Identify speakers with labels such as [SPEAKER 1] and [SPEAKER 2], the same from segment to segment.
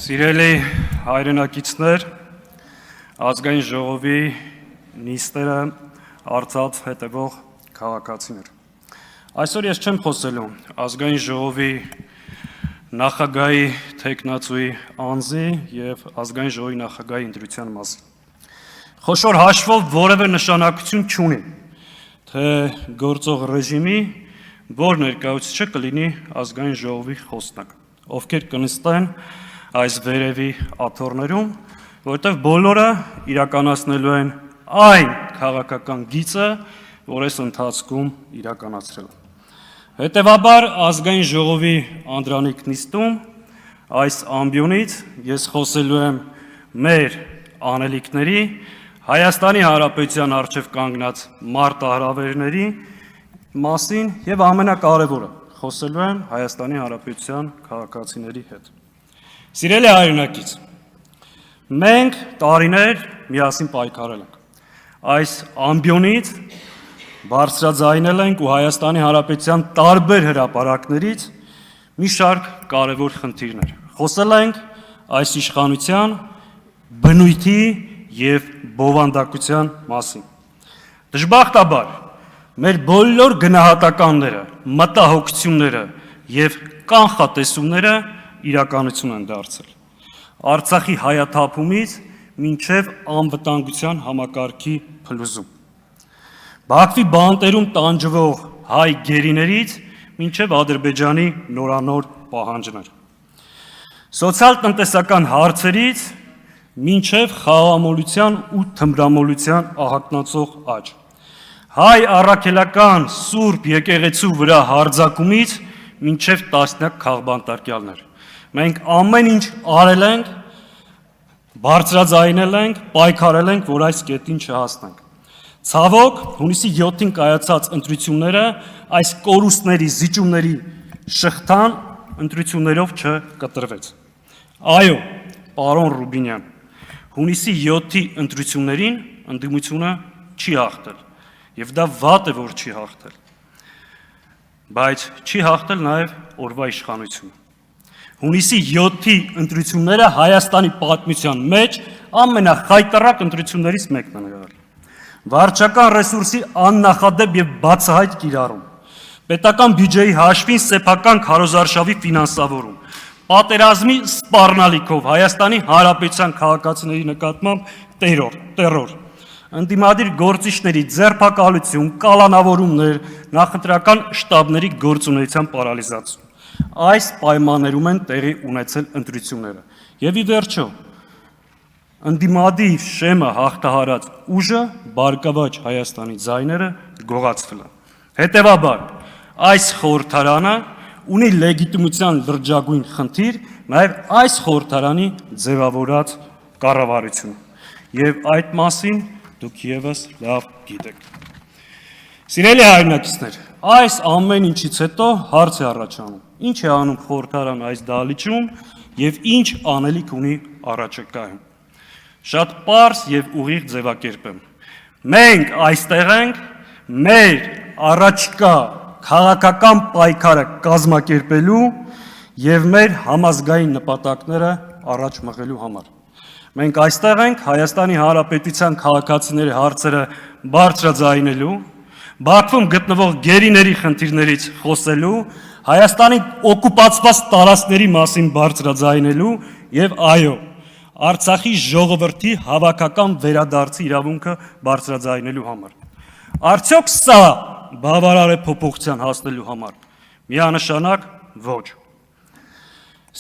[SPEAKER 1] Սիրելի հայրենակիցներ, ազգային ժողովի նիստերը արծած հետևող քաղաքացիներ։ Այսօր ես չեմ խոսելու ազգային ժողովի նախագահի թեկնածուի անձի եւ ազգային ժողովի նախագահի ընտրության մասին։ Խոշոր հաշվով որևէ նշանակություն չունի, թե գործող ռեժիմի որ ներկայացուցիչը կլինի ազգային ժողովի խոսնակ, ովքեր կնստեն այս վերևի աթոռներում, որտեղ բոլորը իրականացնելու են այն քաղաքական գիծը, որ այս ընթացքում իրականացրել են։ Հետևաբար ազգային ժողովի անդրանիկ նիստում այս ամբիոնից ես խոսելու եմ մեր անելիքների, Հայաստանի Հանրապետության առջև կանգնած մարտահրավերների մասին եւ ամենակարևորը խոսելու եմ Հայաստանի Հանրապետության քաղաքացիների հետ։ Սիրելի հայրենակից, մենք տարիներ միասին պայքարել ենք։ Այս ամբիոնից բարձրաձայնել ենք ու Հայաստանի Հանրապետության տարբեր հրապարակներից մի շարք կարևոր խնդիրներ։ Խոսել ենք այս իշխանության բնույթի եւ բովանդակության մասին։ Դժբախտաբար մեր բոլոր գնահատականները, մտահոգությունները եւ կանխատեսումները իրականություն են դարձել։ Արցախի հայաթափումից մինչև անվտանգության համակարգի փլուզում։ Բաքվի բանտերում տանջվող հայ գերիներից մինչև Ադրբեջանի նորանոր պահանջներ։ Սոցիալ-տնտեսական հարցերից մինչև խաղամոլության ու թմրամոլության ահագնացող աճ։ Հայ առաքելական սուրբ եկեղեցու վրա հարձակումից մինչև տասնյակ քաղբանտարկյալներ։ Մենք ամեն ինչ արել ենք, բարձրաձայնել ենք, պայքարել ենք, որ այս կետին չհասնենք։ Ցավոք, հունիսի 7-ին կայացած ընտրությունները այս կորուստների, զիջումների շղթան ընտրություններով չկտրվեց։ Այո, պարոն Ռուբինյան, հունիսի 7-ի ընտրություններին ընդդիմությունը չի հաղթել, եւ դա վատ է, որ չի հաղթել, բայց չի հաղթել նաեւ օրվա իշխանությունը։ Հունիսի 7-ի ընտրությունները Հայաստանի պատմության մեջ ամենախայտառակ ընտրություններից մեկն է եղել։ Վարչական ռեսուրսի աննախադեպ եւ բացահայտ կիրառում, պետական բյուջեի հաշվին սեփական քարոզարշավի ֆինանսավորում, պատերազմի սպառնալիքով Հայաստանի Հանրապետության քաղաքացիների նկատմամբ տերոր, ընդդիմադիր գործիչների ձերբակալություն, կալանավորումներ, նախընտրական շտաբների գործունեության պարալիզացում։ Այս պայմաններում են տեղի ունեցել ընտրությունները։ Եվ ի վերջո, ընդդիմադիր շեմը հաղթահարած ուժը բարգավաճ Հայաստանի ձայները գողացվել են։ Հետևաբար, այս խորհրդարանը ունի լեգիտիմության լրջագույն խնդիր նաև այս խորհրդարանի ձևավորած կառավարությունը։ Եվ այդ մասին դուք եւս լավ գիտեք։ Սիրելի հայրենակիցներ, այս ամեն ինչից հետո հարց է առաջանում. ինչ է անում խորհրդարանը այս դահլիճում եւ ինչ անելիք ունի առաջիկայում։ Շատ պարզ եւ ուղիղ ձևակերպեմ։ Մենք այստեղ ենք մեր առաջիկա քաղաքական պայքարը կազմակերպելու եւ մեր համազգային նպատակները առաջ մղելու համար։ Մենք այստեղ ենք Հայաստանի Հանրապետության քաղաքացիների հարցերը բարձրաձայնելու, Բաքվում գտնվող գերիների խնդիրներից խոսելու, Հայաստանի օկուպացված տարածքների մասին բարձրաձայնելու եւ այո, Արցախի ժողովրդի հավաքական վերադարձի իրավունքը բարձրաձայնելու համար։ Արդյոք սա բավարար է փոփոխության հասնելու համար։ Միանշանակ ոչ։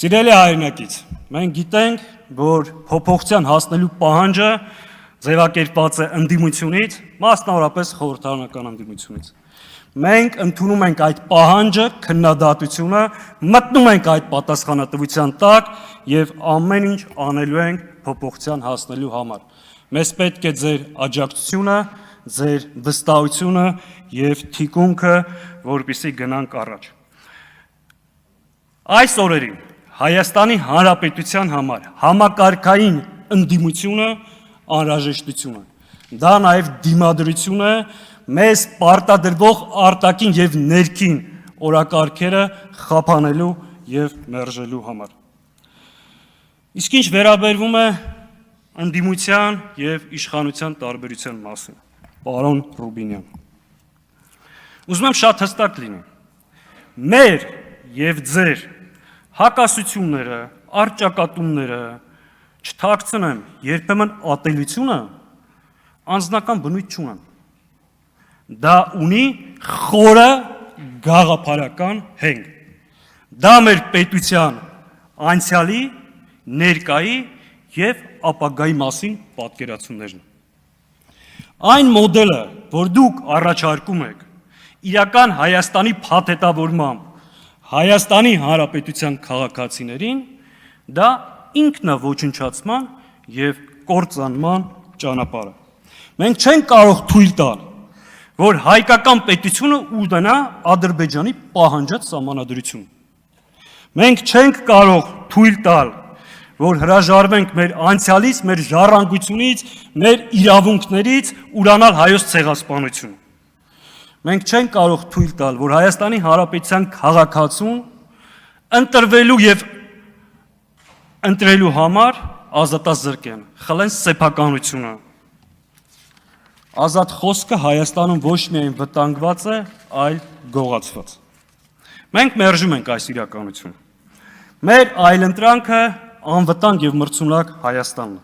[SPEAKER 1] Սիրելի հայրենակից, մենք գիտենք, որ փոփոխության հասնելու պահանջը ձևակերպված է ընդդիմությունից, մասնավորապես խորհրդարանական ընդդիմությունից։ Մենք ընդունում ենք այդ պահանջը, քննադատությունը, մտնում ենք այդ պատասխանատվության տակ եւ ամեն ինչ անելու ենք փոփոխության հասնելու համար։ Մեզ պետք է ձեր աջակցությունը, ձեր վստահությունը եւ թիկունքը, որպեսզի գնանք առաջ։ Այս օրերին Հայաստանի Հանրապետության համար համակարգային ընդդիմությունը անհրաժեշտություն է։ Դա նաև դիմադրություն է մեզ պարտադրվող արտաքին եւ ներքին օրակարգերը խափանելու եւ մերժելու համար։ Իսկ ինչ վերաբերվում է ընդդիմության եւ իշխանության տարբերության մասին, պարոն Ռուբինյան, ուզում եմ շատ հստակ լինեմ, մեր եւ ձեր հակասությունները, առճակատումները չթաքցնեմ, երբեմն ատելությունը անձնական բնույթ չունեն, դա ունի խորը գաղափարական հենք, դա մեր պետության անցյալի, ներկայի եւ ապագայի մասին պատկերացումներն։ Այն մոդելը, որ դուք առաջարկում եք իրական Հայաստանի փաթեթավորմամբ Հայաստանի Հանրապետության քաղաքացիներին, դա ինքնաոչնչացման եւ կործանման ճանապարհ է։ Մենք չենք կարող թույլ տալ, որ հայկական պետությունը ունենա Ադրբեջանի պահանջած սահմանադրություն։ Մենք չենք կարող թույլ տալ, որ հրաժարվենք մեր անցյալից, մեր ժառանգությունից, մեր իրավունքներից ուրանալ հայոց ցեղասպանություն։ Մենք չենք կարող թույլ տալ, որ Հայաստանի Հանրապետության քաղաքացուն ընտրվելու եւ ընտրելու համար ազատազրկեն, խլեն սեփականությունը։ Ազատ խոսքը Հայաստանում ոչ միայն վտանգված է, այլ գողացված։ Մենք մերժում ենք այս իրականությունը։ Մեր այլընտրանքը անվտանգ եւ մրցունակ Հայաստանն է,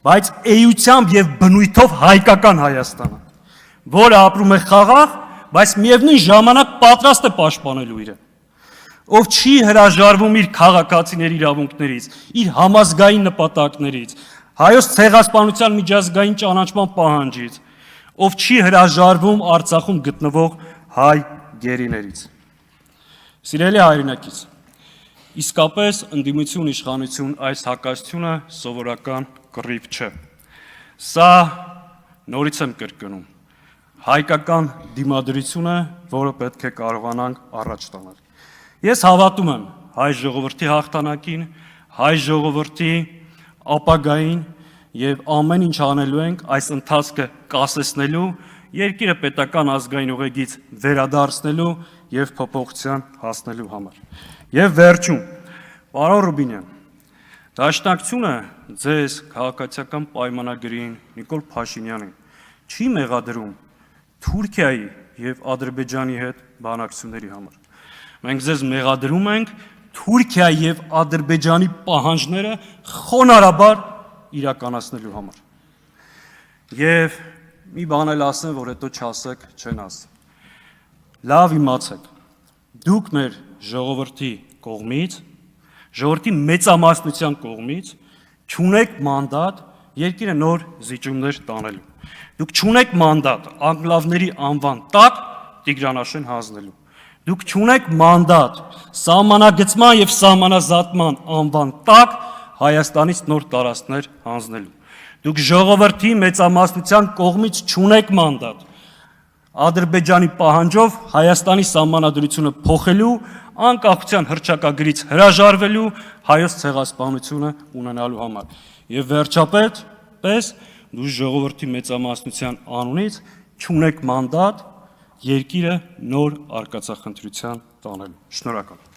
[SPEAKER 1] բայց էությամբ եւ բնույթով հայկական Հայաստանը, որը ապրում է խաղաղ, բայց միևնույն ժամանակ պատրաստ է պաշտպանելու իրեն, ով չի հրաժարվում իր քաղաքացիների իրավունքներից, իր համազգային նպատակներից, հայոց ցեղասպանության միջազգային ճանաչման պահանջից, ով չի հրաժարվում Արցախում գտնվող հայ գերիներից։ Սիրելի հայրենակից, իսկապես ընդդիմություն իշխանություն այս հակասությունը սովորական կռիվ չէ։ Սա նորից եմ կրկնում, հայկական դիմադրությունը, որը պետք է կարողանանք առաջ տանել։ Ես հավատում եմ հայ ժողովրդի հաղթանակին, հայ ժողովրդի ապագային եւ ամեն ինչ անելու ենք այս ընթացքը կասեցնելու, երկիրը պետական ազգային ուղեգից վերադարձնելու եւ փոփոխության հասնելու համար։ Եվ վերջում, պարոն Ռուբինյան, դաշնակցությունը ձեզ քաղաքացիական պայմանագրին Նիկոլ Փաշինյանին չի մեղադրում Թուրքիայի եւ Ադրբեջանի հետ բանակցությունների համար։ Մենք ձեզ մեղադրում ենք Թուրքիայի եւ Ադրբեջանի պահանջները խոնարհաբար իրականացնելու համար։ Եվ մի բան էլ ասեմ, որ հետո չասեք, չեն ասի։ Լավ իմացեք, դուք մեր ժողովրդի կողմից, ժողովրդի մեծամասնության կողմից չունեք մանդատ երկիրը նոր զիջումներ տանելու։ Դուք չունեք մանդատ անկլավների անվան տակ Տիգրանաշեն հանձնելու։ Դուք չունեք մանդատ սահմանագծման եւ սահմանազատման անվան տակ Հայաստանից նոր տարածքներ հանձնելու։ Դուք ժողովրդի մեծամասնության կողմից չունեք մանդատ Ադրբեջանի պահանջով Հայաստանի սահմանադրությունը փոխելու, անկախության հռչակագրից հրաժարվելու, հայոց ցեղասպանությունը ունենալու համար։ Եվ վերջապես դու ժողովրդի մեծամասնության անունից չունեք մանդատ երկիրը նոր արկածախնդրության տանելու։ Շնորհակալ եմ։